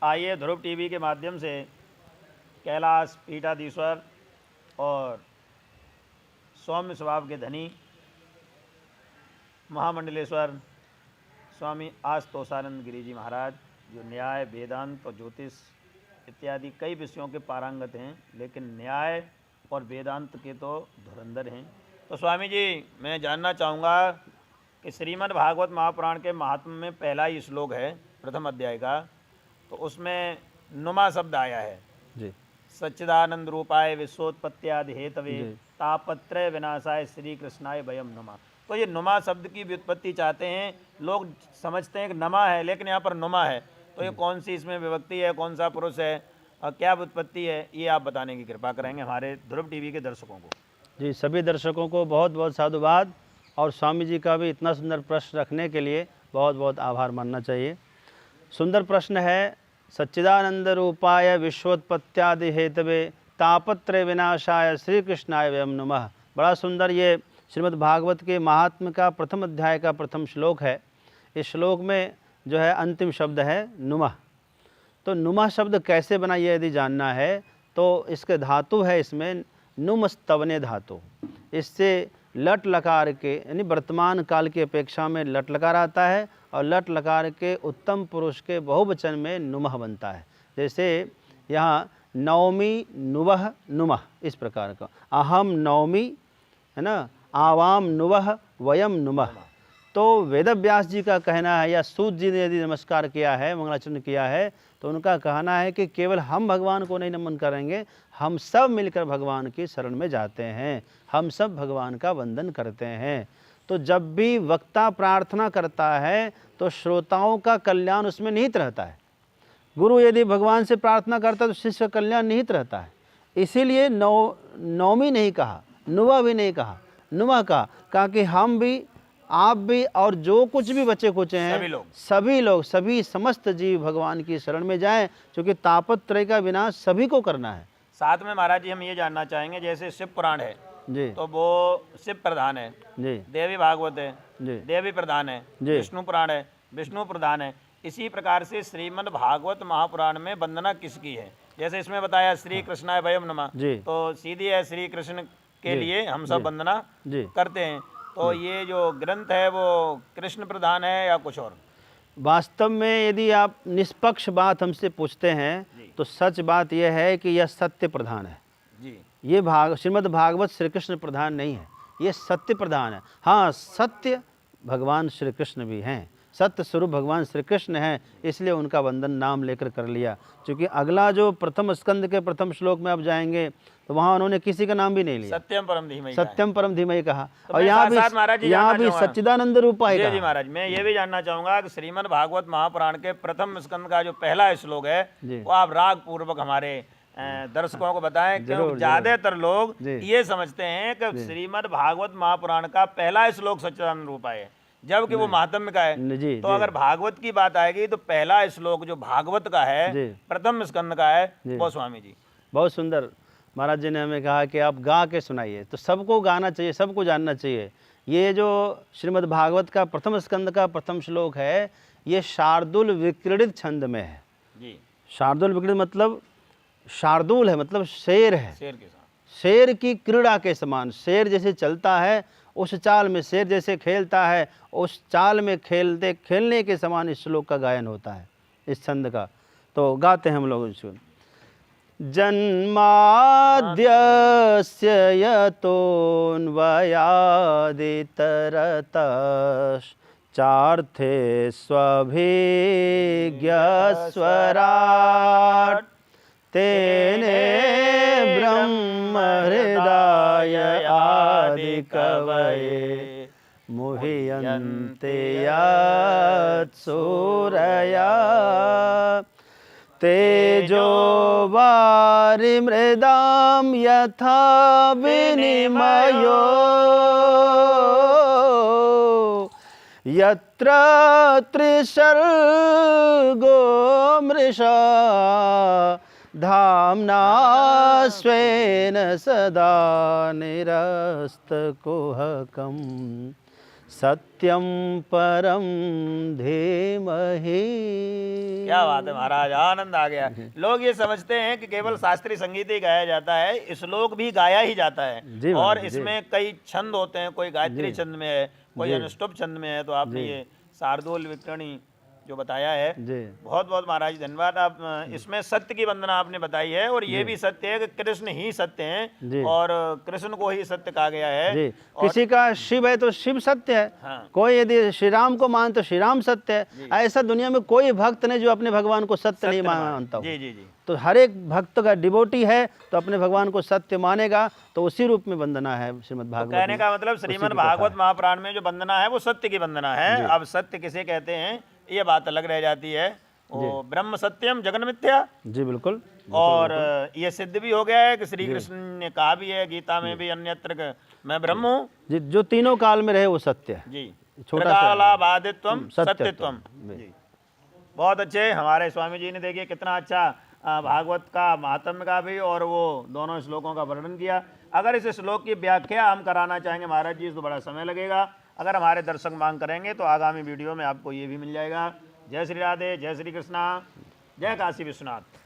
आइए ध्रुव टीवी के माध्यम से कैलाश पीठाधीश्वर और सौम्य स्वभाव के धनी महामंडलेश्वर स्वामी आशुतोषानंद गिरी जी महाराज, जो न्याय, वेदांत और ज्योतिष इत्यादि कई विषयों के पारंगत हैं, लेकिन न्याय और वेदांत के तो धुरंधर हैं। तो स्वामी जी, मैं जानना चाहूँगा कि श्रीमद् भागवत महापुराण के महात्म्य में पहला ही श्लोक है प्रथम अध्याय का, तो उसमें नुमा शब्द आया है जी। सच्चिदानंद रूपाय विश्वोत्पत्त्यादि हेतवे तापत्रय विनाशाय श्री कृष्णाय वयम नुमा। तो ये नुमा शब्द की व्युत्पत्ति चाहते हैं लोग, समझते हैं कि नमा है, लेकिन यहाँ पर नुमा है। तो ये कौन सी इसमें विभक्ति है, कौन सा पुरुष है और क्या व्युत्पत्ति है, ये आप बताने की कृपा करेंगे हमारे ध्रुव टीवी के दर्शकों को। जी, सभी दर्शकों को बहुत बहुत साधुवाद, और स्वामी जी का भी इतना सुंदर प्रश्न रखने के लिए बहुत बहुत आभार मानना चाहिए। सुंदर प्रश्न है। सच्चिदानंद रूपाय विश्वोत्पत्त्यादि हेतवे तापत्रय विनाशाय श्री कृष्णाय वयम नमः। बड़ा सुंदर ये श्रीमद् भागवत के महात्म्य का प्रथम अध्याय का प्रथम श्लोक है। इस श्लोक में जो है अंतिम शब्द है नुमः। तो नुमः शब्द कैसे बना, ये यदि जानना है तो इसके धातु है इसमें नुमस्तवने धातु। इससे लट लकार के यानी वर्तमान काल की अपेक्षा में लट लकार आता है, और लट लकार के उत्तम पुरुष के बहुवचन में नुमः बनता है। जैसे यहाँ नौमी नुवह नुमः, इस प्रकार का। अहम नौमी है ना, आवाम नुवह वयम नुमः। तो वेदव्यास जी का कहना है, या सूत जी ने यदि नमस्कार किया है, मंगलाचरण किया है, तो उनका कहना है कि केवल हम भगवान को नहीं नमन करेंगे, हम सब मिलकर भगवान की शरण में जाते हैं, हम सब भगवान का वंदन करते हैं। तो जब भी वक्ता प्रार्थना करता है तो श्रोताओं का कल्याण उसमें निहित रहता है। गुरु यदि भगवान से प्रार्थना करता है तो शिष्य का कल्याण निहित रहता है। इसीलिए नौमी नहीं कहा, नुवा भी नहीं कहा, नुमा कहा कि हम भी, आप भी, और जो कुछ भी बच्चे कुचे हैं सभी लोग सभी समस्त जीव भगवान की शरण में जाएं, क्योंकि तापत्रय का विनाश सभी को करना है। साथ में महाराज जी हम ये जानना चाहेंगे, जैसे शिव पुराण है जी, तो वो शिव प्रधान है जी, देवी भागवत है जी, देवी प्रधान है, विष्णु पुराण है विष्णु प्रधान है। इसी प्रकार से श्रीमद् भागवत महापुराण में वंदना किसकी है? जैसे इसमें बताया श्री कृष्णाय वयम नमः, तो सीधी है श्री कृष्ण के लिए हम सब वंदना करते हैं। तो ये जो ग्रंथ है वो कृष्ण प्रधान है या कुछ और? वास्तव में यदि आप निष्पक्ष बात हमसे पूछते हैं तो सच बात यह है कि यह सत्य प्रधान है जी। ये श्रीमद् भागवत श्री कृष्ण प्रधान नहीं है, ये सत्य प्रधान है। हाँ, सत्य भगवान श्री कृष्ण भी हैं, सत्य स्वरूप भगवान श्री कृष्ण हैं, इसलिए उनका वंदन नाम लेकर कर लिया। क्योंकि अगला जो प्रथम स्कंद के प्रथम श्लोक में आप जाएंगे तो वहाँ उन्होंने किसी का नाम भी नहीं लिया, सत्यम परम धीमहि, सत्यम परम धीमहि कहा। तो और यहाँ भी सच्चिदानंद रूपाय कहा। जी महाराज, मैं ये भी जानना चाहूंगा कि श्रीमद् भागवत महापुराण के प्रथम स्कंद का जो पहला श्लोक है वो आप राग पूर्वक हमारे दर्शकों को बताएं, क्योंकि ज्यादातर लोग ये समझते हैं कि श्रीमद् भागवत महापुराण का पहला श्लोक सच्चिदानंद रूपाय है, जबकि वो महात्म्य का है। तो अगर भागवत की बात आएगी तो पहला श्लोक जो भागवत का है प्रथम स्कंद का है वो स्वामी जी। बहुत सुंदर महाराज जी ने हमें कहा कि आप गा के सुनाइए, तो सबको गाना चाहिए, सबको जानना चाहिए। ये जो श्रीमद् भागवत का प्रथम स्कंद का प्रथम श्लोक है, ये शार्दुल विक्रीडित छंद में है जी। शार्दुल विक्रीडित मतलब शार्दुल है, मतलब शेर है, शेर के साथ, शेर की क्रीड़ा के समान। शेर जैसे चलता है उस चाल में, शेर जैसे खेलता है उस चाल में खेलने के समान इस श्लोक का गायन होता है, इस छंद का। तो गाते हैं हम लोग इसको। जन्माद्यस्य यतोऽन्वयादितरतश्चार्थे स्वभिज्ञस्वराट् तेने ब्रह्महृदाय आदिकवये मुह्यन्ते यत्सूरया तेजो वारिमृदां यथा विनिमयो यत्र त्रिसर्गो मृषा धाम्ना स्वेन सदा निरस्तकुहकम् सत्यम परम धीमहि। क्या बात है महाराज, आनंद आ गया। लोग ये समझते हैं कि केवल शास्त्रीय संगीत ही गाया जाता है, श्लोक भी गाया ही जाता है और इसमें कई छंद होते हैं, कोई गायत्री छंद में है, कोई अनुष्टुप छंद में है। तो आपने ये शार्दूल विक्रणी जो बताया है, बहुत बहुत महाराज धन्यवाद। आप इसमें सत्य की वंदना आपने बताई है और ये भी सत्य है कि कृष्ण ही सत्य हैं और कृष्ण को ही सत्य कहा गया है। किसी का शिव है तो शिव सत्य है, हाँ। कोई यदि श्री राम को मान तो श्री राम सत्य है। ऐसा दुनिया में कोई भक्त नहीं जो अपने भगवान को सत्य नहीं मानता हो। जी जी जी। तो हर एक भक्त का डिवोटी है तो अपने भगवान को सत्य मानेगा, तो उसी रूप में वंदना है श्रीमद् भागवत। कहने का मतलब श्रीमद् भागवत महापुराण में जो वंदना है वो सत्य की वंदना है। अब सत्य किसे कहते हैं ये बात अलग रह जाती है। वो ब्रह्म सत्यम जगन मिथ्या, जी बिल्कुल। और ये सिद्ध भी हो गया है कि श्री कृष्ण ने कहा भी है गीता में भी अन्यत्र मैं ब्रह्म हूँ। जी, जो तीनों काल में रहे वो सत्य है जी। छोटा बाधित्वम सत्यत्वम। जी, बहुत अच्छे हमारे स्वामी जी ने देखिए कितना अच्छा भागवत का महात्म्य का भी और वो दोनों श्लोकों का वर्णन किया। अगर इस श्लोक की व्याख्या हम कराना चाहेंगे महाराज जी तो बड़ा समय लगेगा। अगर हमारे दर्शक मांग करेंगे तो आगामी वीडियो में आपको ये भी मिल जाएगा। जय श्री राधे, जय श्री कृष्णा, जय काशी विश्वनाथ।